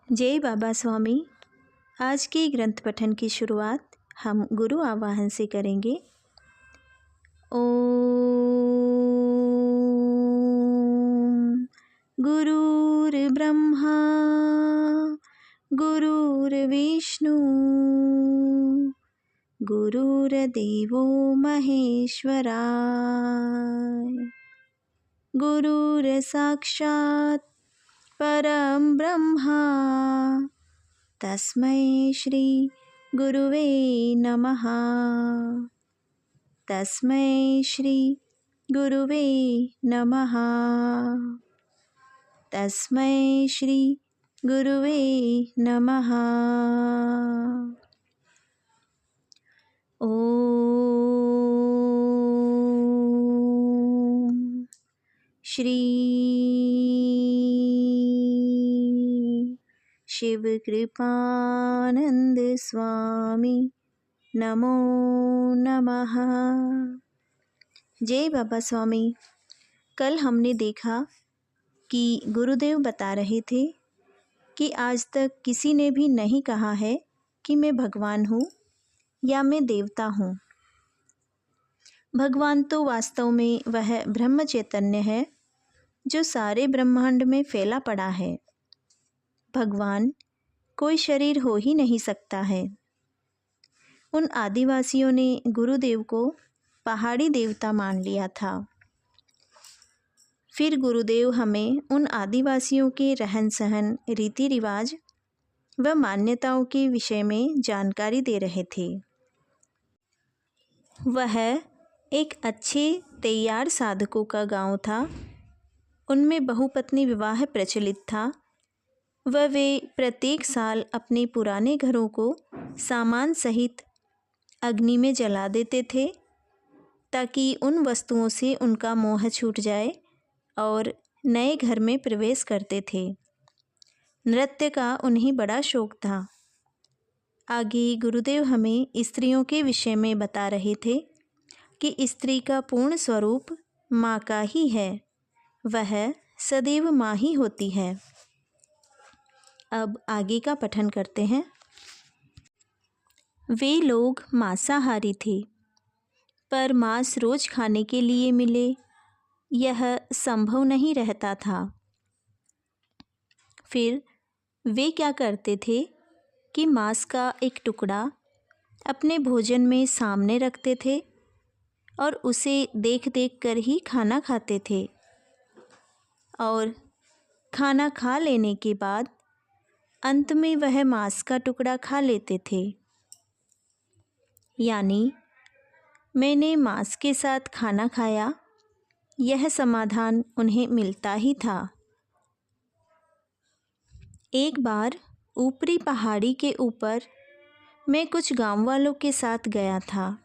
जय बाबा स्वामी। आज के ग्रंथ पठन की शुरुआत हम गुरु आवाहन से करेंगे। ओम गुरुर्ब्रह्मा गुरुर्विष्णु गुरुर्देवो महेश्वराय गुरुर्साक्षात् परम ब्रह्मा तस्मै श्री गुरुवे नमः। तस्मै श्री गुरुवे नमः। तस्मै श्री गुरुवे नमः। ओम श्री शिव कृपानंद स्वामी नमो नमः। जय बाबा स्वामी। कल हमने देखा कि गुरुदेव बता रहे थे कि आज तक किसी ने भी नहीं कहा है कि मैं भगवान हूँ या मैं देवता हूँ। भगवान तो वास्तव में वह ब्रह्म चैतन्य है जो सारे ब्रह्मांड में फैला पड़ा है। भगवान कोई शरीर हो ही नहीं सकता है। उन आदिवासियों ने गुरुदेव को पहाड़ी देवता मान लिया था। फिर गुरुदेव हमें उन आदिवासियों के रहन सहन, रीति रिवाज व मान्यताओं के विषय में जानकारी दे रहे थे। वह एक अच्छे तैयार साधकों का गांव था। उनमें बहुपत्नी विवाह प्रचलित था व वे प्रत्येक साल अपने पुराने घरों को सामान सहित अग्नि में जला देते थे ताकि उन वस्तुओं से उनका मोह छूट जाए और नए घर में प्रवेश करते थे। नृत्य का उन्हें बड़ा शौक था। आगे गुरुदेव हमें स्त्रियों के विषय में बता रहे थे कि स्त्री का पूर्ण स्वरूप माँ का ही है। वह सदैव माँ ही होती है। अब आगे का पठन करते हैं। वे लोग मांसाहारी थे, पर मांस रोज खाने के लिए मिले यह संभव नहीं रहता था। फिर वे क्या करते थे कि मांस का एक टुकड़ा अपने भोजन में सामने रखते थे और उसे देख देख कर ही खाना खाते थे और खाना खा लेने के बाद अंत में वह मांस का टुकड़ा खा लेते थे। यानी मैंने मांस के साथ खाना खाया, यह समाधान उन्हें मिलता ही था। एक बार ऊपरी पहाड़ी के ऊपर मैं कुछ गांव वालों के साथ गया था।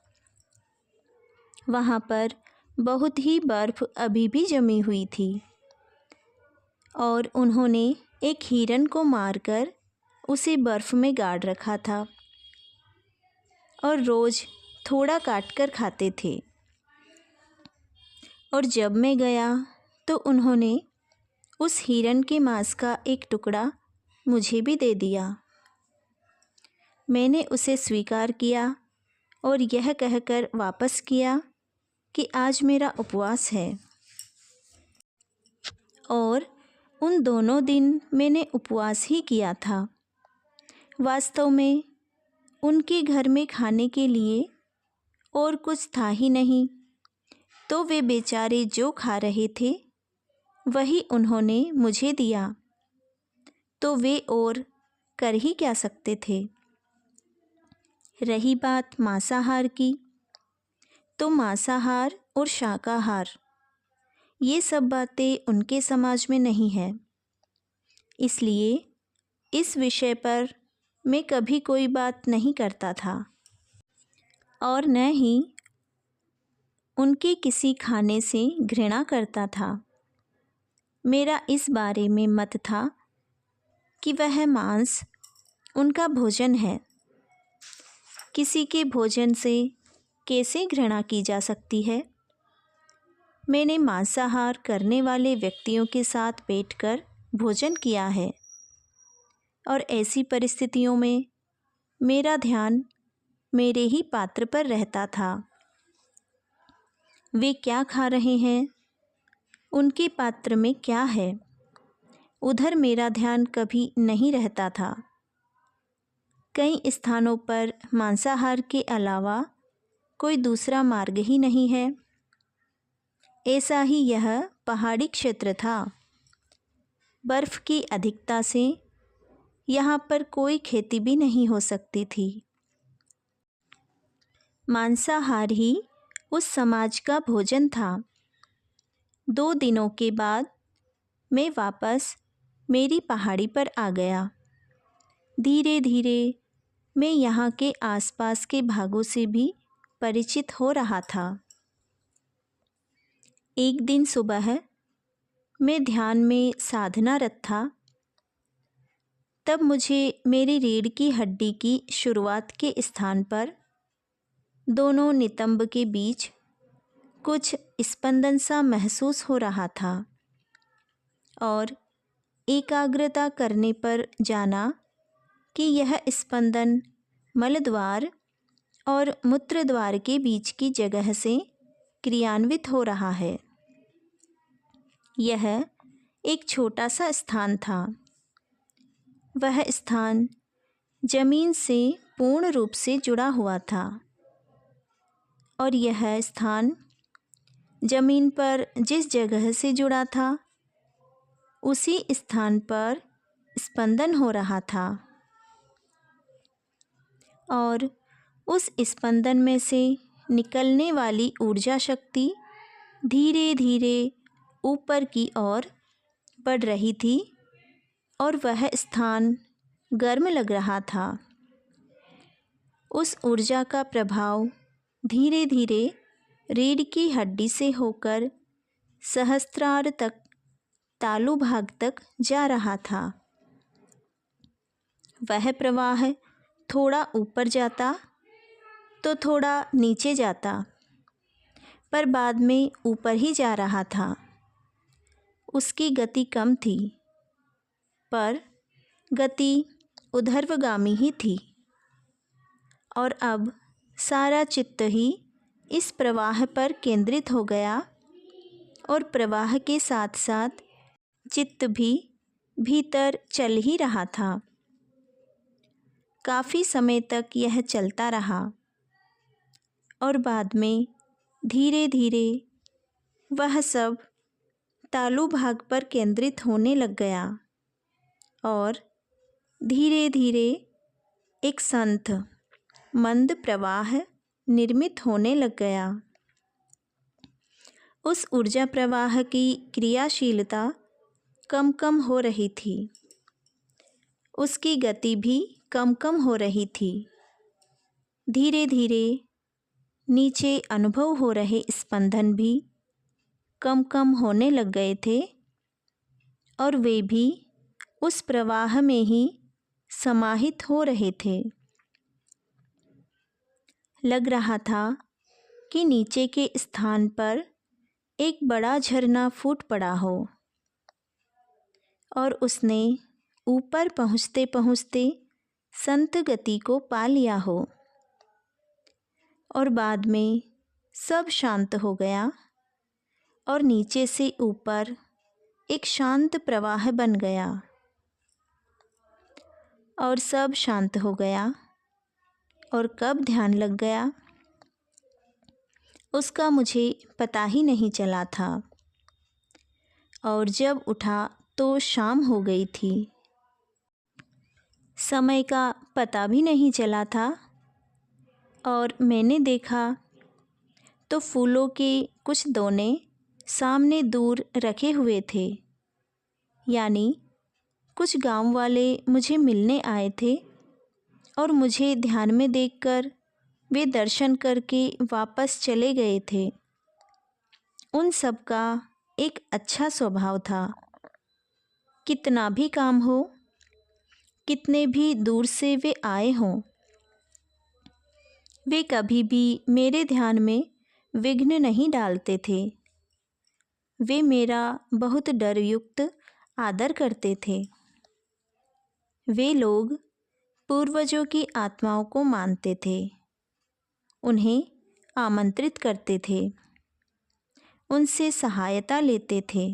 वहाँ पर बहुत ही बर्फ़ अभी भी जमी हुई थी और उन्होंने एक हिरन को मारकर उसे बर्फ़ में गाड़ रखा था और रोज़ थोड़ा काटकर खाते थे। और जब मैं गया तो उन्होंने उस हिरन के मांस का एक टुकड़ा मुझे भी दे दिया। मैंने उसे स्वीकार किया और यह कहकर वापस किया कि आज मेरा उपवास है। और उन दोनों दिन मैंने उपवास ही किया था। वास्तव में उनके घर में खाने के लिए और कुछ था ही नहीं, तो वे बेचारे जो खा रहे थे वही उन्होंने मुझे दिया। तो वे और कर ही क्या सकते थे। रही बात मांसाहार की, तो मांसाहार और शाकाहार ये सब बातें उनके समाज में नहीं है। इसलिए इस विषय पर मैं कभी कोई बात नहीं करता था और न ही उनके किसी खाने से घृणा करता था। मेरा इस बारे में मत था कि वह मांस उनका भोजन है। किसी के भोजन से कैसे घृणा की जा सकती है। मैंने मांसाहार करने वाले व्यक्तियों के साथ बैठकर भोजन किया है। और ऐसी परिस्थितियों में मेरा ध्यान मेरे ही पात्र पर रहता था। वे क्या खा रहे हैं, उनके पात्र में क्या है, उधर मेरा ध्यान कभी नहीं रहता था। कई स्थानों पर मांसाहार के अलावा कोई दूसरा मार्ग ही नहीं है। ऐसा ही यह पहाड़ी क्षेत्र था। बर्फ़ की अधिकता से यहाँ पर कोई खेती भी नहीं हो सकती थी। मांसाहार ही उस समाज का भोजन था। 2 दिनों के बाद मैं वापस मेरी पहाड़ी पर आ गया। धीरे धीरे मैं यहाँ के आसपास के भागों से भी परिचित हो रहा था। एक दिन सुबह मैं ध्यान में साधनारत था। तब मुझे मेरी रीढ़ की हड्डी की शुरुआत के स्थान पर दोनों नितंब के बीच कुछ स्पंदन सा महसूस हो रहा था और एकाग्रता करने पर जाना कि यह स्पंदन मलद्वार और मूत्रद्वार के बीच की जगह से क्रियान्वित हो रहा है। यह एक छोटा सा स्थान था। वह स्थान जमीन से पूर्ण रूप से जुड़ा हुआ था और यह स्थान जमीन पर जिस जगह से जुड़ा था उसी स्थान पर स्पंदन हो रहा था और उस स्पंदन में से निकलने वाली ऊर्जा शक्ति धीरे धीरे ऊपर की ओर बढ़ रही थी और वह स्थान गर्म लग रहा था। उस ऊर्जा का प्रभाव धीरे धीरे रीढ़ की हड्डी से होकर सहस्त्रार तक, तालू भाग तक जा रहा था। वह प्रवाह थोड़ा ऊपर जाता तो थोड़ा नीचे जाता, पर बाद में ऊपर ही जा रहा था। उसकी गति कम थी, पर गति ऊर्ध्वगामी ही थी और अब सारा चित्त ही इस प्रवाह पर केंद्रित हो गया और प्रवाह के साथ साथ चित्त भी भीतर चल ही रहा था। काफ़ी समय तक यह चलता रहा और बाद में धीरे धीरे वह सब तालू भाग पर केंद्रित होने लग गया और धीरे धीरे एक संथ मंद प्रवाह निर्मित होने लग गया। उस ऊर्जा प्रवाह की क्रियाशीलता कम कम हो रही थी, उसकी गति भी कम कम हो रही थी। धीरे धीरे नीचे अनुभव हो रहे स्पंदन भी कम कम होने लग गए थे और वे भी उस प्रवाह में ही समाहित हो रहे थे। लग रहा था कि नीचे के स्थान पर एक बड़ा झरना फूट पड़ा हो और उसने ऊपर पहुँचते पहुँचते संत गति को पा लिया हो और बाद में सब शांत हो गया और नीचे से ऊपर एक शांत प्रवाह बन गया और सब शांत हो गया। और कब ध्यान लग गया उसका मुझे पता ही नहीं चला था और जब उठा तो शाम हो गई थी। समय का पता भी नहीं चला था और मैंने देखा तो फूलों के कुछ दोने सामने दूर रखे हुए थे, यानी कुछ गांव वाले मुझे मिलने आए थे और मुझे ध्यान में देखकर वे दर्शन करके वापस चले गए थे। उन सब का एक अच्छा स्वभाव था। कितना भी काम हो, कितने भी दूर से वे आए हों, वे कभी भी मेरे ध्यान में विघ्न नहीं डालते थे। वे मेरा बहुत डरयुक्त आदर करते थे। वे लोग पूर्वजों की आत्माओं को मानते थे, उन्हें आमंत्रित करते थे, उनसे सहायता लेते थे,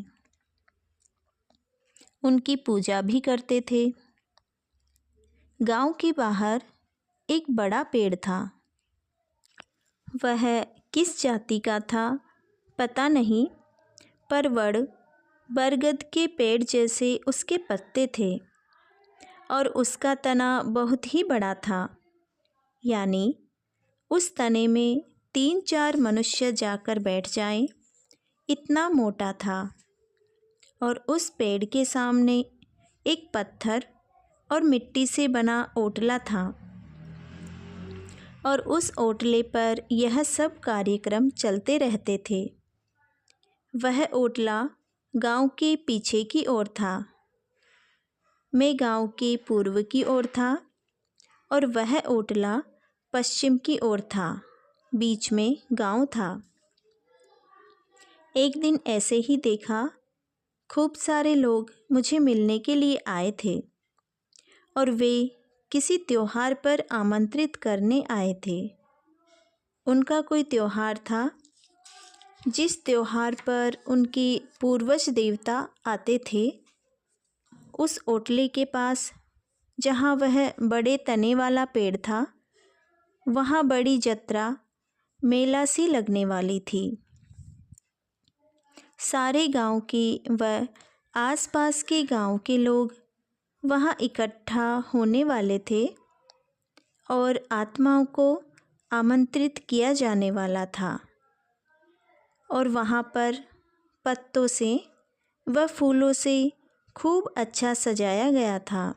उनकी पूजा भी करते थे। गांव के बाहर एक बड़ा पेड़ था। वह किस जाति का था पता नहीं, पर बरगद के पेड़ जैसे उसके पत्ते थे और उसका तना बहुत ही बड़ा था, यानी उस तने में 3-4 मनुष्य जाकर बैठ जाएं, इतना मोटा था। और उस पेड़ के सामने एक पत्थर और मिट्टी से बना ओटला था और उस ओटले पर यह सब कार्यक्रम चलते रहते थे। वह ओटला गांव के पीछे की ओर था, मैं गांव के पूर्व की ओर था और वह ओटला पश्चिम की ओर था, बीच में गांव था। एक दिन ऐसे ही देखा, खूब सारे लोग मुझे मिलने के लिए आए थे और वे किसी त्योहार पर आमंत्रित करने आए थे। उनका कोई त्योहार था जिस त्योहार पर उनके पूर्वज देवता आते थे। उस ओटले के पास जहाँ वह बड़े तने वाला पेड़ था, वहाँ बड़ी जत्रा मेला सी लगने वाली थी। सारे गांव के व आसपास के गांव के लोग वहाँ इकट्ठा होने वाले थे और आत्माओं को आमंत्रित किया जाने वाला था। और वहाँ पर पत्तों से व फूलों से खूब अच्छा सजाया गया था।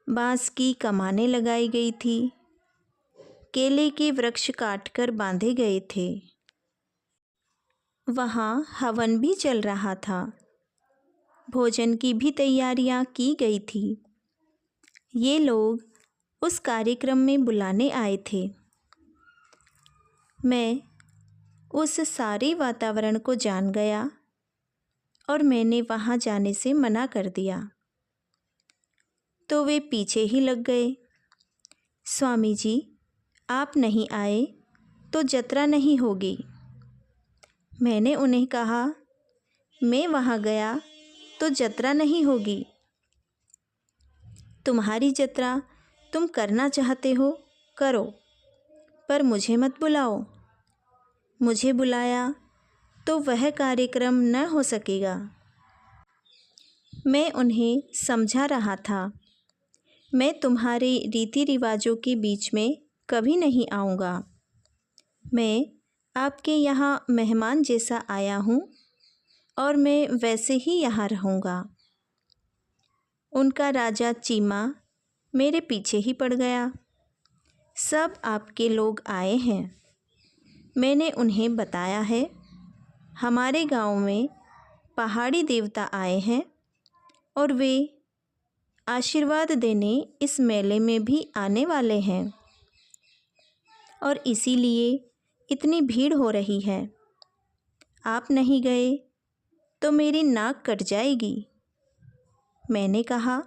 बांस की कमानें लगाई गई थी, केले के वृक्ष काटकर बांधे गए थे। वहाँ हवन भी चल रहा था, भोजन की भी तैयारियां की गई थी। ये लोग उस कार्यक्रम में बुलाने आए थे। मैं उस सारे वातावरण को जान गया और मैंने वहाँ जाने से मना कर दिया, तो वे पीछे ही लग गए। स्वामी जी, आप नहीं आए तो जत्रा नहीं होगी। मैंने उन्हें कहा, मैं वहाँ गया तो जत्रा नहीं होगी। तुम्हारी जत्रा तुम करना चाहते हो करो, पर मुझे मत बुलाओ। मुझे बुलाया तो वह कार्यक्रम न हो सकेगा। मैं उन्हें समझा रहा था, मैं तुम्हारे रीति रिवाजों के बीच में कभी नहीं आऊँगा। मैं आपके यहाँ मेहमान जैसा आया हूँ और मैं वैसे ही यहाँ रहूँगा। उनका राजा चीमा मेरे पीछे ही पड़ गया। सब आपके लोग आए हैं। मैंने उन्हें बताया है, हमारे गांव में पहाड़ी देवता आए हैं और वे आशीर्वाद देने इस मेले में भी आने वाले हैं और इसीलिए इतनी भीड़ हो रही है। आप नहीं गए तो मेरी नाक कट जाएगी। मैंने कहा,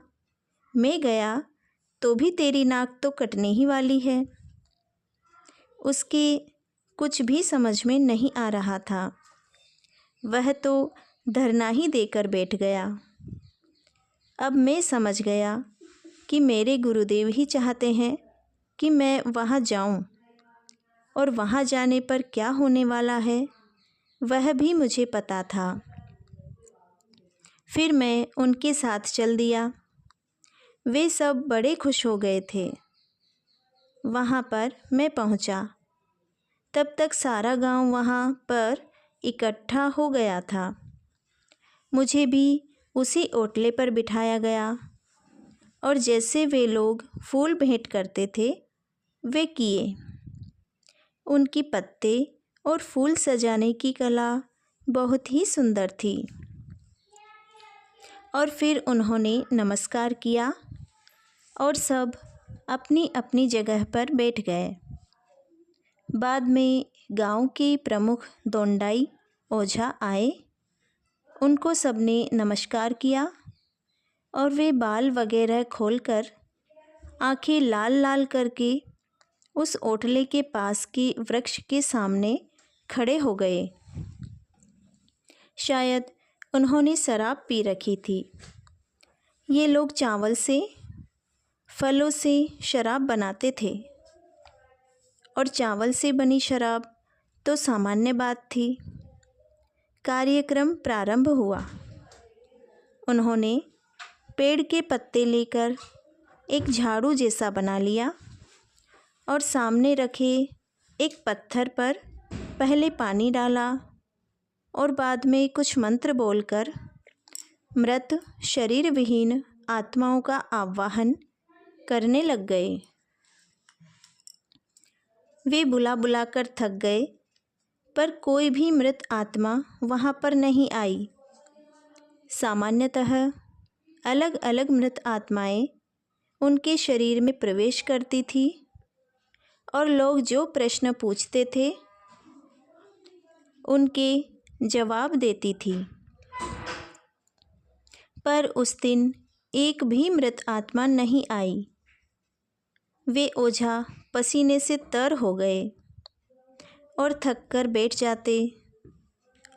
मैं गया तो भी तेरी नाक तो कटने ही वाली है। उसके कुछ भी समझ में नहीं आ रहा था। वह तो धरना ही देकर बैठ गया। अब मैं समझ गया कि मेरे गुरुदेव ही चाहते हैं कि मैं वहाँ जाऊँ और वहाँ जाने पर क्या होने वाला है वह भी मुझे पता था। फिर मैं उनके साथ चल दिया। वे सब बड़े खुश हो गए थे। वहाँ पर मैं पहुँचा, तब तक सारा गांव वहाँ पर इकट्ठा हो गया था। मुझे भी उसी ओटले पर बिठाया गया और जैसे वे लोग फूल भेंट करते थे वे किए। उनकी पत्ते और फूल सजाने की कला बहुत ही सुंदर थी। और फिर उन्होंने नमस्कार किया और सब अपनी अपनी जगह पर बैठ गए। बाद में गांव के प्रमुख दोंडाई ओझा आए। उनको सबने नमस्कार किया और वे बाल वगैरह खोलकर आंखें लाल लाल करके उस ओटले के पास के वृक्ष के सामने खड़े हो गए। शायद उन्होंने शराब पी रखी थी। ये लोग चावल से, फलों से शराब बनाते थे और चावल से बनी शराब तो सामान्य बात थी। कार्यक्रम प्रारंभ हुआ। उन्होंने पेड़ के पत्ते लेकर एक झाड़ू जैसा बना लिया और सामने रखे एक पत्थर पर पहले पानी डाला और बाद में कुछ मंत्र बोलकर मृत शरीर विहीन आत्माओं का आवाहन करने लग गए। वे बुला बुलाकर थक गए, पर कोई भी मृत आत्मा वहाँ पर नहीं आई। सामान्यतः अलग अलग मृत आत्माएं उनके शरीर में प्रवेश करती थी और लोग जो प्रश्न पूछते थे उनके जवाब देती थी। पर उस दिन एक भी मृत आत्मा नहीं आई। वे ओझा पसीने से तर हो गए और थक कर बैठ जाते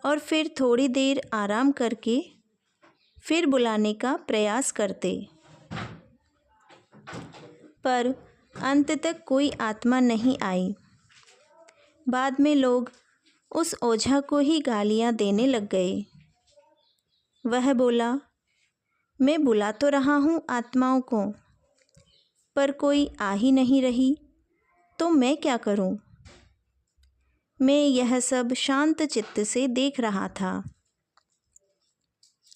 और फिर थोड़ी देर आराम करके फिर बुलाने का प्रयास करते, पर अंत तक कोई आत्मा नहीं आई। बाद में लोग उस ओझा को ही गालियां देने लग गए। वह बोला, मैं बुला तो रहा हूँ आत्माओं को, पर कोई आ ही नहीं रही, तो मैं क्या करूँ? मैं यह सब शांत चित्त से देख रहा था।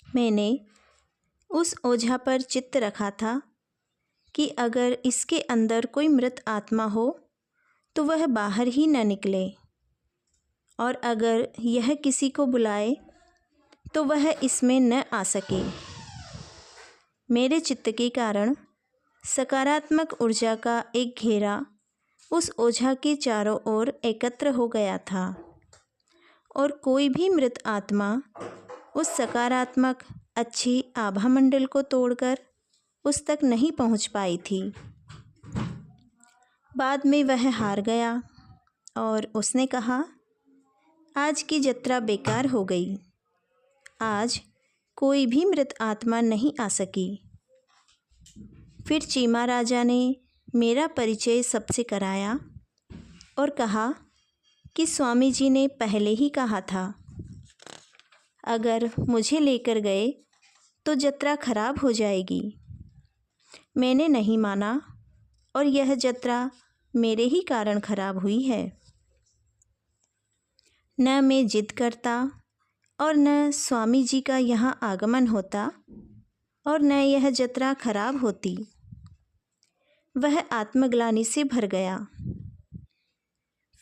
मैंने उस ओझा पर चित्त रखा था कि अगर इसके अंदर कोई मृत आत्मा हो तो वह बाहर ही न निकले, और अगर यह किसी को बुलाए तो वह इसमें न आ सके। मेरे चित्त के कारण सकारात्मक ऊर्जा का एक घेरा उस ओझा के चारों ओर एकत्र हो गया था और कोई भी मृत आत्मा उस सकारात्मक अच्छी आभा मंडल को तोड़कर उस तक नहीं पहुंच पाई थी। बाद में वह हार गया और उसने कहा, आज की जत्रा बेकार हो गई। आज कोई भी मृत आत्मा नहीं आ सकी। फिर चीमा राजा ने मेरा परिचय सबसे कराया और कहा कि स्वामी जी ने पहले ही कहा था, अगर मुझे लेकर गए तो जत्रा खराब हो जाएगी। मैंने नहीं माना और यह जत्रा मेरे ही कारण खराब हुई है। न मैं जिद करता और न स्वामी जी का यहाँ आगमन होता और न यह जत्रा खराब होती। वह आत्मग्लानि से भर गया।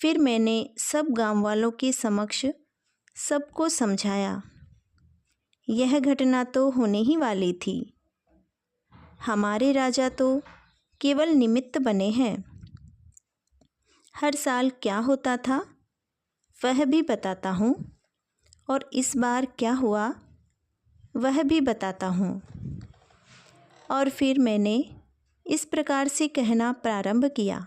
फिर मैंने सब गांव वालों के समक्ष सबको समझाया, यह घटना तो होने ही वाली थी। हमारे राजा तो केवल निमित्त बने हैं। हर साल क्या होता था वह भी बताता हूँ, और इस बार क्या हुआ वह भी बताता हूँ। और फिर मैंने इस प्रकार से कहना प्रारंभ किया,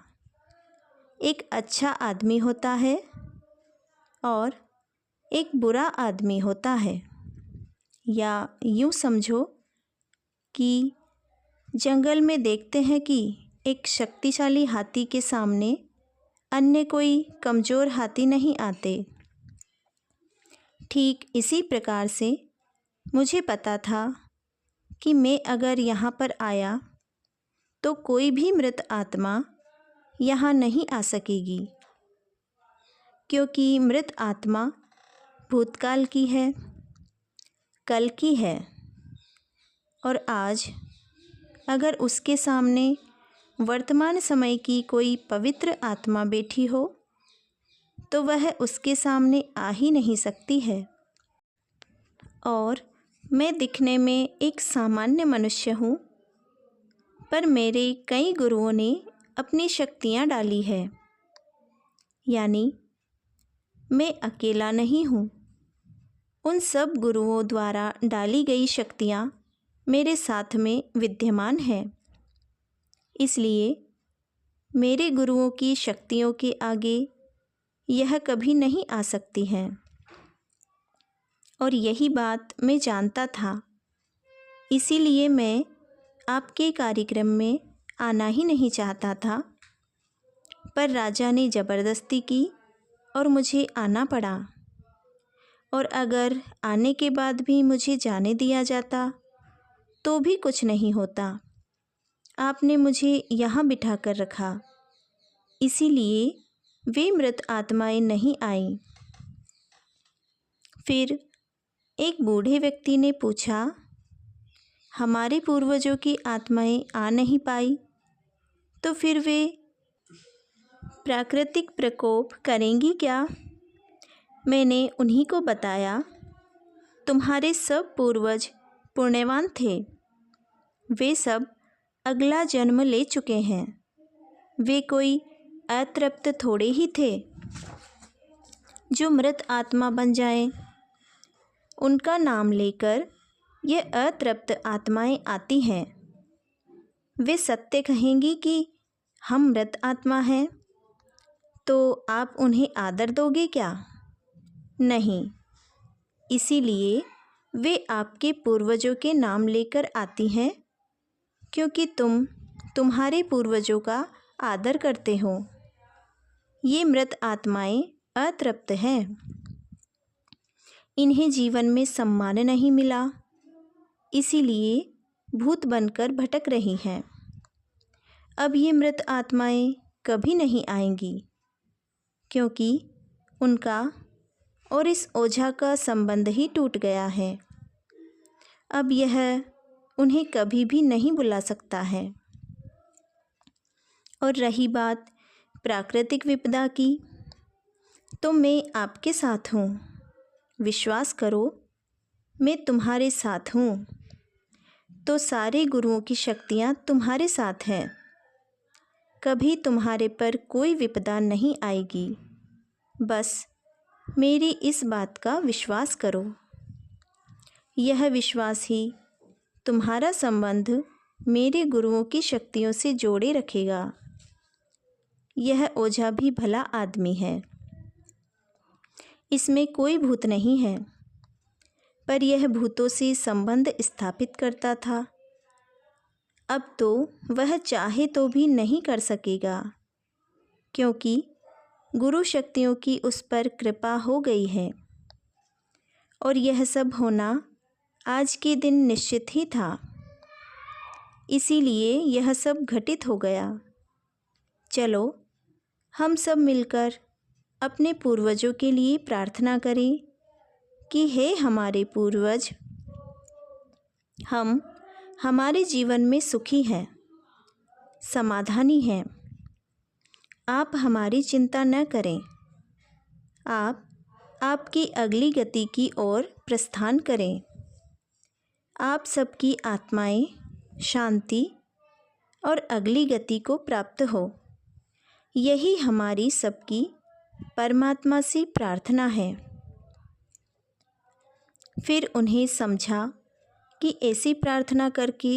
एक अच्छा आदमी होता है और एक बुरा आदमी होता है। या यूँ समझो कि जंगल में देखते हैं कि एक शक्तिशाली हाथी के सामने अन्य कोई कमज़ोर हाथी नहीं आते। ठीक इसी प्रकार से मुझे पता था कि मैं अगर यहाँ पर आया तो कोई भी मृत आत्मा यहाँ नहीं आ सकेगी, क्योंकि मृत आत्मा भूतकाल की है, कल की है, और आज अगर उसके सामने वर्तमान समय की कोई पवित्र आत्मा बैठी हो तो वह उसके सामने आ ही नहीं सकती है। और मैं दिखने में एक सामान्य मनुष्य हूँ, पर मेरे कई गुरुओं ने अपनी शक्तियाँ डाली है। यानी मैं अकेला नहीं हूँ। उन सब गुरुओं द्वारा डाली गई शक्तियाँ मेरे साथ में विद्यमान है, इसलिए मेरे गुरुओं की शक्तियों के आगे यह कभी नहीं आ सकती हैं। और यही बात मैं जानता था, इसीलिए मैं आपके कार्यक्रम में आना ही नहीं चाहता था, पर राजा ने ज़बरदस्ती की और मुझे आना पड़ा। और अगर आने के बाद भी मुझे जाने दिया जाता तो भी कुछ नहीं होता। आपने मुझे यहाँ बिठा कर रखा, इसीलिए वे मृत आत्माएं नहीं आईं। फिर एक बूढ़े व्यक्ति ने पूछा, हमारे पूर्वजों की आत्माएं आ नहीं पाई तो फिर वे प्राकृतिक प्रकोप करेंगी क्या? मैंने उन्हीं को बताया, तुम्हारे सब पूर्वज पुण्यवान थे, वे सब अगला जन्म ले चुके हैं। वे कोई अतृप्त थोड़े ही थे जो मृत आत्मा बन जाएं। उनका नाम लेकर ये अतृप्त आत्माएं आती हैं। वे सत्य कहेंगी कि हम मृत आत्मा हैं, तो आप उन्हें आदर दोगे क्या? नहीं, इसीलिए वे आपके पूर्वजों के नाम लेकर आती हैं, क्योंकि तुम्हारे पूर्वजों का आदर करते हो। ये मृत आत्माएं अतृप्त हैं, इन्हें जीवन में सम्मान नहीं मिला, इसीलिए भूत बनकर भटक रही हैं। अब ये मृत आत्माएं कभी नहीं आएंगी, क्योंकि उनका और इस ओझा का संबंध ही टूट गया है। अब यह उन्हें कभी भी नहीं बुला सकता है। और रही बात प्राकृतिक विपदा की, तो मैं आपके साथ हूँ। विश्वास करो, मैं तुम्हारे साथ हूँ। तो सारे गुरुओं की शक्तियाँ तुम्हारे साथ हैं। कभी तुम्हारे पर कोई विपदा नहीं आएगी। बस मेरी इस बात का विश्वास करो। यह विश्वास ही तुम्हारा संबंध मेरे गुरुओं की शक्तियों से जोड़े रखेगा। यह ओझा भी भला आदमी है, इसमें कोई भूत नहीं है, पर यह भूतों से संबंध स्थापित करता था। अब तो वह चाहे तो भी नहीं कर सकेगा, क्योंकि गुरु शक्तियों की उस पर कृपा हो गई है। और यह सब होना आज के दिन निश्चित ही था, इसीलिए यह सब घटित हो गया। चलो हम सब मिलकर अपने पूर्वजों के लिए प्रार्थना करें कि हे हमारे पूर्वज, हम हमारे जीवन में सुखी हैं, समाधानी हैं। आप हमारी चिंता न करें। आप आपकी अगली गति की ओर प्रस्थान करें। आप सबकी आत्माएं शांति और अगली गति को प्राप्त हो, यही हमारी सबकी परमात्मा से प्रार्थना है। फिर उन्हें समझा कि ऐसी प्रार्थना करके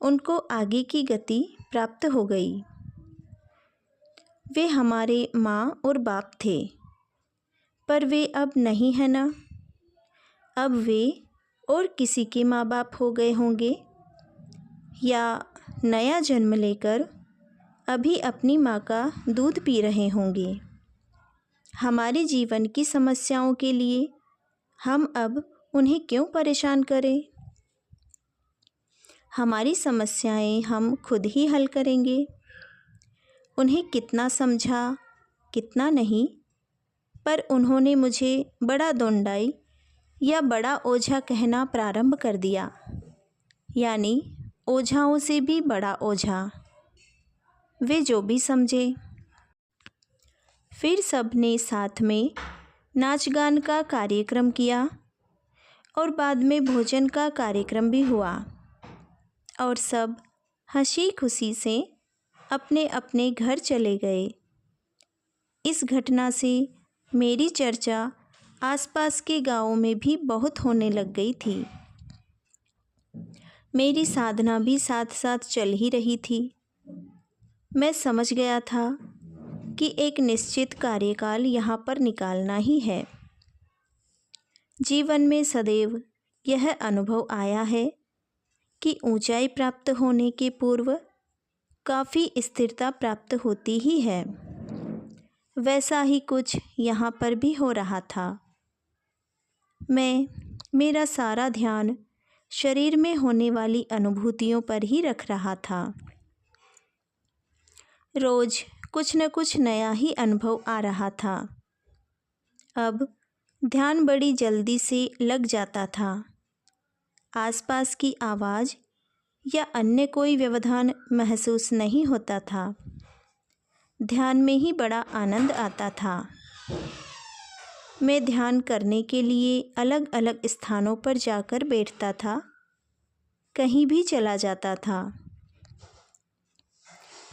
उनको आगे की गति प्राप्त हो गई। वे हमारे माँ और बाप थे, पर वे अब नहीं है ना। अब वे और किसी के माँ बाप हो गए होंगे, या नया जन्म लेकर अभी अपनी माँ का दूध पी रहे होंगे। हमारे जीवन की समस्याओं के लिए हम अब उन्हें क्यों परेशान करें? हमारी समस्याएं हम खुद ही हल करेंगे। उन्हें कितना समझा कितना नहीं, पर उन्होंने मुझे बड़ा दोंडाई या बड़ा ओझा कहना प्रारंभ कर दिया, यानी ओझाओं से भी बड़ा ओझा। वे जो भी समझे। फिर सबने साथ में नाच गान का कार्यक्रम किया और बाद में भोजन का कार्यक्रम भी हुआ, और सब हंसी खुशी से अपने अपने घर चले गए। इस घटना से मेरी चर्चा आसपास के गांवों में भी बहुत होने लग गई थी। मेरी साधना भी साथ साथ चल ही रही थी। मैं समझ गया था कि एक निश्चित कार्यकाल यहाँ पर निकालना ही है। जीवन में सदैव यह अनुभव आया है कि ऊंचाई प्राप्त होने के पूर्व काफ़ी स्थिरता प्राप्त होती ही है। वैसा ही कुछ यहाँ पर भी हो रहा था। मैं मेरा सारा ध्यान शरीर में होने वाली अनुभूतियों पर ही रख रहा था। रोज कुछ न कुछ नया ही अनुभव आ रहा था। अब ध्यान बड़ी जल्दी से लग जाता था। आसपास की आवाज़ या अन्य कोई व्यवधान महसूस नहीं होता था। ध्यान में ही बड़ा आनंद आता था। मैं ध्यान करने के लिए अलग अलग स्थानों पर जाकर बैठता था, कहीं भी चला जाता था।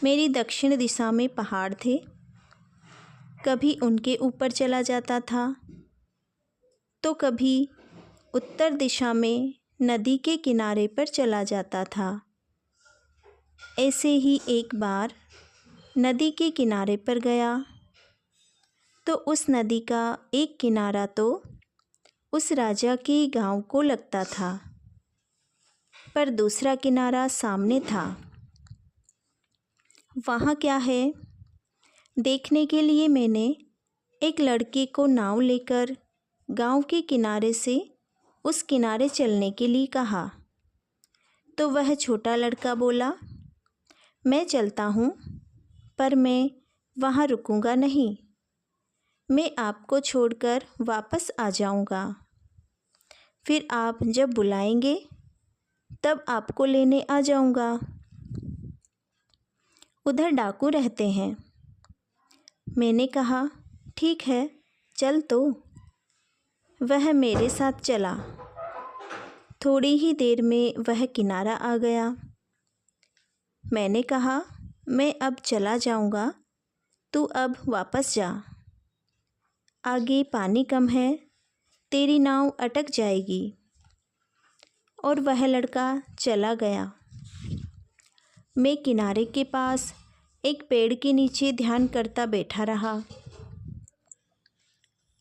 मेरी दक्षिण दिशा में पहाड़ थे, कभी उनके ऊपर चला जाता था तो कभी उत्तर दिशा में नदी के किनारे पर चला जाता था। ऐसे ही एक बार नदी के किनारे पर गया तो उस नदी का एक किनारा तो उस राजा के गांव को लगता था, पर दूसरा किनारा सामने था। वहाँ क्या है देखने के लिए मैंने एक लड़के को नाव लेकर गांव के किनारे से उस किनारे चलने के लिए कहा तो वह छोटा लड़का बोला, मैं चलता हूँ पर मैं वहाँ रुकूंगा नहीं, मैं आपको छोड़कर वापस आ जाऊंगा। फिर आप जब बुलाएंगे तब आपको लेने आ जाऊंगा। उधर डाकू रहते हैं। मैंने कहा, ठीक है चल। तो वह मेरे साथ चला। थोड़ी ही देर में वह किनारा आ गया। मैंने कहा, मैं अब चला जाऊंगा, तू अब वापस जा। आगे पानी कम है, तेरी नाव अटक जाएगी। और वह लड़का चला गया। मैं किनारे के पास एक पेड़ के नीचे ध्यान करता बैठा रहा।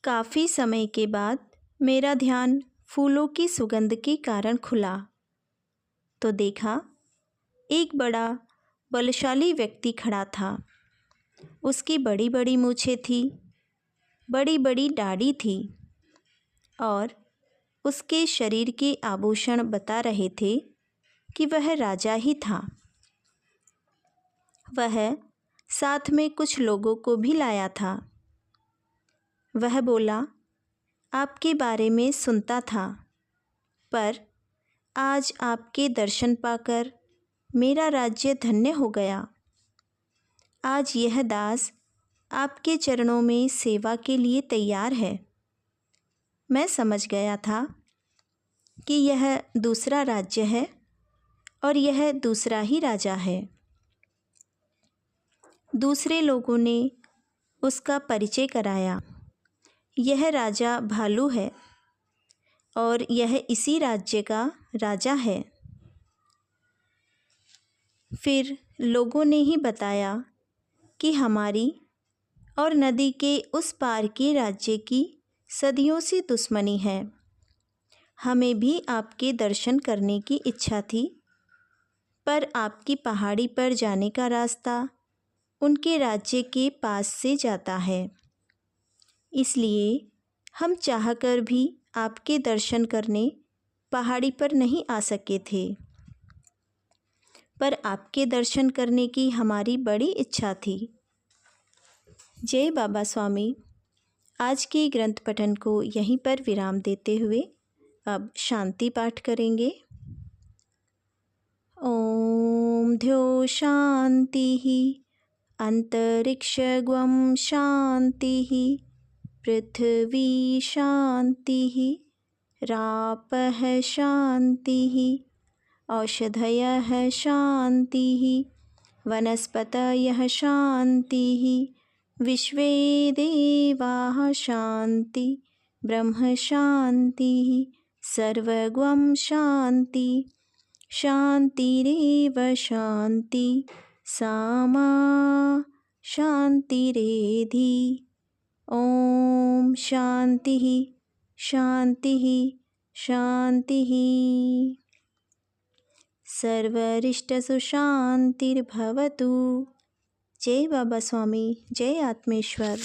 काफ़ी समय के बाद मेरा ध्यान फूलों की सुगंध के कारण खुला तो देखा एक बड़ा बलशाली व्यक्ति खड़ा था। उसकी बड़ी बड़ी मूछें थी, बड़ी बड़ी दाढ़ी थी और उसके शरीर के आभूषण बता रहे थे कि वह राजा ही था। वह साथ में कुछ लोगों को भी लाया था। वह बोला, आपके बारे में सुनता था, पर आज आपके दर्शन पाकर मेरा राज्य धन्य हो गया। आज यह दास आपके चरणों में सेवा के लिए तैयार है। मैं समझ गया था कि यह दूसरा राज्य है और यह दूसरा ही राजा है। दूसरे लोगों ने उसका परिचय कराया। यह राजा भालू है और यह इसी राज्य का राजा है। फिर लोगों ने ही बताया कि हमारी और नदी के उस पार के राज्य की सदियों से दुश्मनी है। हमें भी आपके दर्शन करने की इच्छा थी, पर आपकी पहाड़ी पर जाने का रास्ता उनके राज्य के पास से जाता है, इसलिए हम चाहकर भी आपके दर्शन करने पहाड़ी पर नहीं आ सके थे। पर आपके दर्शन करने की हमारी बड़ी इच्छा थी। जय बाबा स्वामी। आज के ग्रंथ पठन को यहीं पर विराम देते हुए अब शांति पाठ करेंगे। ओम ध्यो शांति अंतरिक्षगं शांति पृथ्वी शांति रापः शांति औषधयः शांति वनस्पतयः शांति विश्वे देवाः शांति ब्रह्म शांति सर्वगं शांति शान्तिरेव शान्ति सामा शान्तिरेधि। ॐ शान्तिः शान्तिः शान्तिः। सर्वरिष्टसु शान्तिर्भवतु। जय बाबा स्वामी, जय आत्मेश्वर।